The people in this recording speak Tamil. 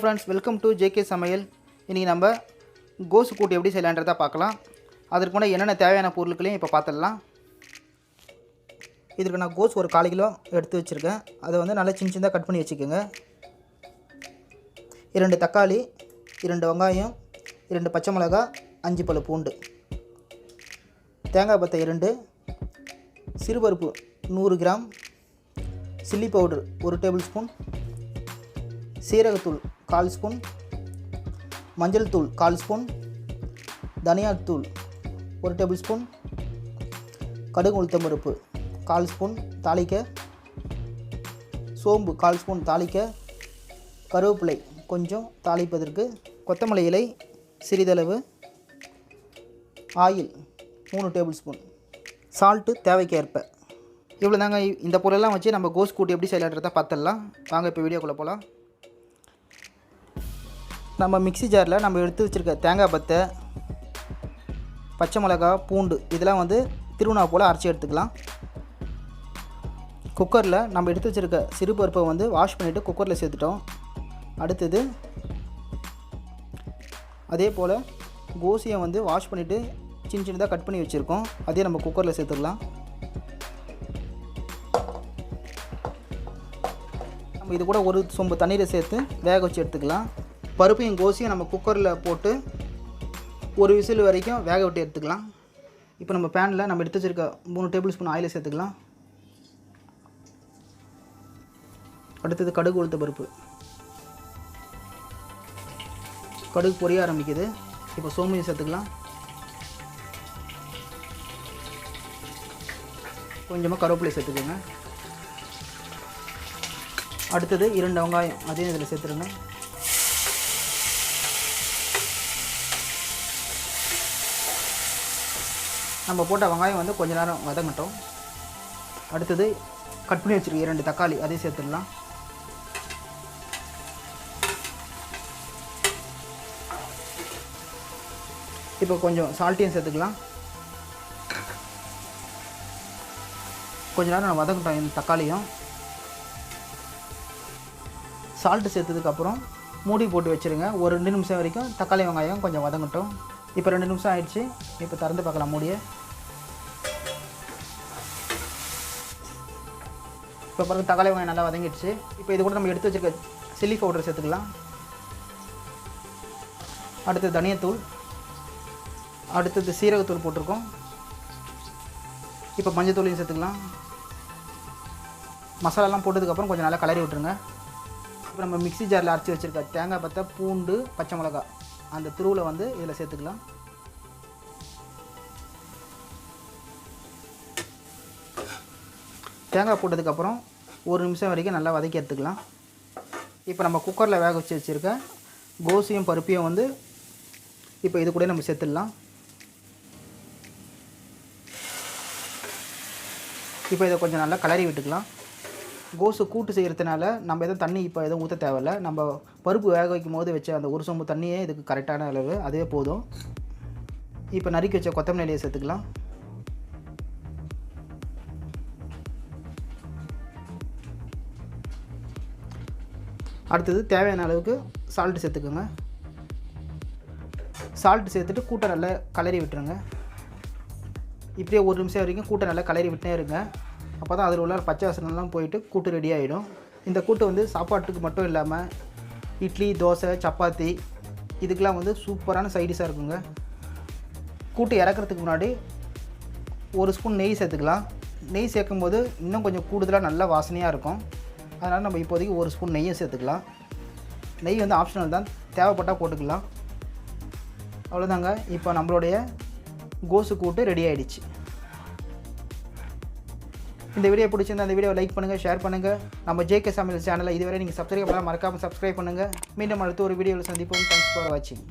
ஃப்ரெண்ட்ஸ், வெல்கம் டு ஜேகே சமையல். இன்றைக்கி நம்ம கோசு கூட்டு எப்படி செய்யலான்றதை பார்க்கலாம். அதற்கு என்னென்ன தேவையான பொருட்களையும் இப்போ பார்த்துடலாம். இதற்கு நான் கோஸ் ஒரு 1/4 கிலோ எடுத்து வச்சுருக்கேன். அதை நல்லா சின்ன சின்னதாக கட் பண்ணி வச்சுக்கோங்க. 2 தக்காளி, 2 வெங்காயம், 2 பச்சை மிளகா, 5 பல் பூண்டு, தேங்காய் பத்தை 2, சிறுபருப்பு 100 gram, chilli powder 1 table spoon, சீரகத்தூள் 1/4 ஸ்பூன், மஞ்சள் தூள் 1/4 ஸ்பூன், தனியாத்தூள் 1 டேபிள் ஸ்பூன், கடுகு உளுத்தம் பருப்பு 1/4 ஸ்பூன் தாளிக்க, சோம்பு 1/4 ஸ்பூன் தாளிக்க, கருவேப்பிலை கொஞ்சம் தாளிப்பதற்கு, கொத்தமல்லி இலை சிறிதளவு, ஆயில் 3 டேபிள் ஸ்பூன், சால்ட்டு தேவைக்கேற்ப. இவ்வளோ தாங்க. இந்த பொருளெல்லாம் வச்சு நம்ம கோஸ் கூட்டு எப்படி செய்யலான்றதை பார்த்துடலாம். வாங்க இப்போ வீடியோக்குள்ளே போகலாம். நம்ம மிக்ஸி ஜாரில் நம்ம எடுத்து வச்சுருக்க தேங்காய் பத்தை, பச்சை மிளகா, பூண்டு இதெல்லாம் திருவண்ணா போல் அரைச்சி எடுத்துக்கலாம். குக்கரில் நம்ம எடுத்து வச்சுருக்க சிறுபருப்பை வாஷ் பண்ணிவிட்டு குக்கரில் சேர்த்துட்டோம். அடுத்தது அதே போல் கோசியை வாஷ் பண்ணிவிட்டு சின்ன சின்னதாக கட் பண்ணி வச்சுருக்கோம். அதே நம்ம குக்கரில் சேர்த்துக்கலாம். நம்ம இது கூட ஒரு சொம்பு தண்ணீரை சேர்த்து வேக வச்சு எடுத்துக்கலாம். பருப்பையும் கோசியும் நம்ம குக்கரில் போட்டு ஒரு விசில் வரைக்கும் வேக விட்டு எடுத்துக்கலாம். இப்போ நம்ம பேனில் நம்ம எடுத்து வச்சுருக்க 3 டேபிள் ஸ்பூன் ஆயிலை சேர்த்துக்கலாம். அடுத்தது கடுகு உளுத்த பருப்பு, கடுகு பொரிய ஆரம்பிக்குது. இப்போ சோம்பையும் சேர்த்துக்கலாம். கொஞ்சமாக கருவேப்பிலை சேர்த்துக்கோங்க. அடுத்தது 2 வெங்காயம் அதையும் இதில் சேர்த்துருங்க. நம்ம போட்ட வெங்காயம் கொஞ்ச நேரம் வதங்கட்டும். அடுத்தது கட் பண்ணி வச்சுருக்க 2 தக்காளி அதையும் சேர்த்துடலாம். இப்போ கொஞ்சம் சால்ட்டையும் சேர்த்துக்கலாம். கொஞ்ச நேரம் நான் வதங்கட்டும் இந்த தக்காளியும். சால்ட்டு சேர்த்ததுக்கப்புறம் மூடி போட்டு வச்சுருங்க. ஒரு 2 நிமிஷம் வரைக்கும் தக்காளி வெங்காயம் கொஞ்சம் வதங்கட்டும். இப்போ 2 நிமிஷம் ஆயிடுச்சு. இப்போ திறந்து பார்க்கலாம் மூடியை. இப்போ பாருங்கள், தக்காளி வெங்காயம் நல்லா வதங்கிடுச்சு. இப்போ இது கூட நம்ம எடுத்து வச்சுருக்க சில்லி பவுடர் சேர்த்துக்கலாம். அடுத்தது தனியாத்தூள், அடுத்தது சீரகத்தூள் போட்டிருக்கோம். இப்போ மஞ்சள் தூளையும் சேர்த்துக்கலாம். மசாலாலாம் போட்டதுக்கப்புறம் கொஞ்சம் நல்லா கலரி விட்டுருங்க. இப்போ நம்ம மிக்ஸி ஜாரில் அரைச்சி வச்சுருக்க தேங்காய் பத்தை, பூண்டு, பச்சை மிளகா அந்த துருவில் இதில் சேர்த்துக்கலாம். தேங்காய் போட்டதுக்கப்புறம் 1 நிமிஷம் வரைக்கும் நல்லா வதக்கி எடுத்துக்கலாம். இப்போ நம்ம குக்கரில் வேக வச்சு வச்சுருக்க கோசியும் பருப்பையும் இப்போ இது கூட நம்ம சேர்த்துடலாம். இப்போ இதை கொஞ்சம் நல்லா கலரி விட்டுக்கலாம். கோஸு கூட்டு செய்கிறதுனால நம்ம எதுவும் தண்ணி இப்போ எதுவும் ஊற்ற தேவையில்லை. நம்ம பருப்பு வேக வைக்கும் போது வச்ச அந்த 1 சொம்பு தண்ணியே இதுக்கு கரெக்டான அளவு, அதுவே போதும். இப்போ நறுக்கி வச்ச கொத்தமல்லி இலையை சேர்த்துக்கலாம். அடுத்தது தேவையான அளவுக்கு சால்ட்டு சேர்த்துக்கோங்க. சால்ட்டு சேர்த்துட்டு கூட்டை நல்லா கலரி விட்டுருங்க. இப்படியே 1 நிமிஷம் வரைக்கும் கூட்டை நல்லா கலரி விட்டே இருங்க. அப்போ தான் அதில் உள்ள பச்சை வாசனைலாம் போயிட்டு கூட்டு ரெடி ஆகிடும். இந்த கூட்டு சாப்பாட்டுக்கு மட்டும் இல்லாமல் இட்லி, தோசை, சப்பாத்தி இதுக்கெலாம் சூப்பரான சைடிஷாக இருக்குங்க. கூட்டு இறக்குறதுக்கு முன்னாடி 1 ஸ்பூன் நெய் சேர்த்துக்கலாம். நெய் சேர்க்கும் போது இன்னும் கொஞ்சம் கூடுதலாக நல்ல வாசனையாக இருக்கும். அதனால் நம்ம இப்போதைக்கு 1 ஸ்பூன் நெய்யும் சேர்த்துக்கலாம். நெய் ஆப்ஷனல் தான், தேவைப்பட்டால் போட்டுக்கலாம். அவ்வளோதாங்க. இப்போ நம்மளுடைய கோசு கூட்டு ரெடி ஆகிடுச்சு. இந்த வீடியோ பிடிச்சிருந்தா அந்த வீடியோவை லைக் பண்ணுங்கள், ஷேர் பண்ணுங்கள். நம்ம ஜேகே சமையல் சேனலை இதுவரை நீங்கள் சப்ஸ்கிரைப் பண்ணால் மறக்காமல் சப்ஸ்கிரைப் பண்ணுங்கள். மீண்டும் அடுத்த ஒரு வீடியோவில் சந்திப்போம். தேங்க்ஸ் ஃபார் வாட்சிங்.